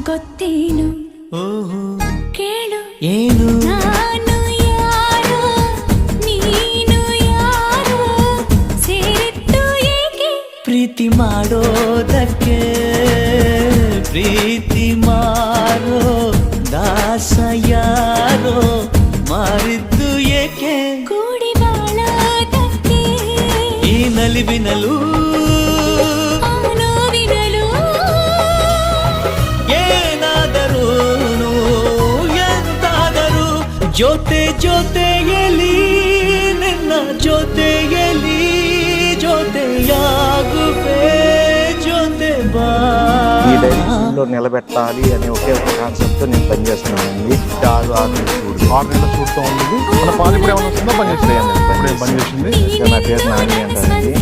ಗೊತ್ತೇನು ಓಹೋ ಕೇಳು ಏನು ನಾನು ಯಾರು ನೀನು ಯಾರು ಸೇರಿದ್ದು ಏಕೆ ಪ್ರೀತಿ ಮಾಡೋದಕ್ಕೆ ಪ್ರೀತಿ ಮಾರೋ ದಾಸ ಯಾರೋ ಮಾರಿದ್ದು ಏಕೆ ಕೂಡಿ ಬಾಳೋದಕ್ಕೆ ಈ ನಲಿವಿನಲು ಆ ನೋವಿನಲು ಏನಾದರೂ ಎಂತಾದರೂ ಜೊತೆಯಲ್ಲಿ ನಿನ್ನ ಜೊತೆಯಲ್ಲಿ ಜೊತೆಯಾಗುವೆ ಜೊತೆ ಬಾ ఈ డైరెక్షన్లో నిలబెట్టాలి అనే ఒకే ఒక కాన్సెప్ట్తో నేను పనిచేస్తున్నానండి 6 నెలల షూట్తో ఉంది. మన పాలు ఇప్పుడు ఏమైనా వస్తుందో పనిచేస్తాయండి. ఇప్పుడే పనిచేసింది. నా పేరు నాని అంటారండి.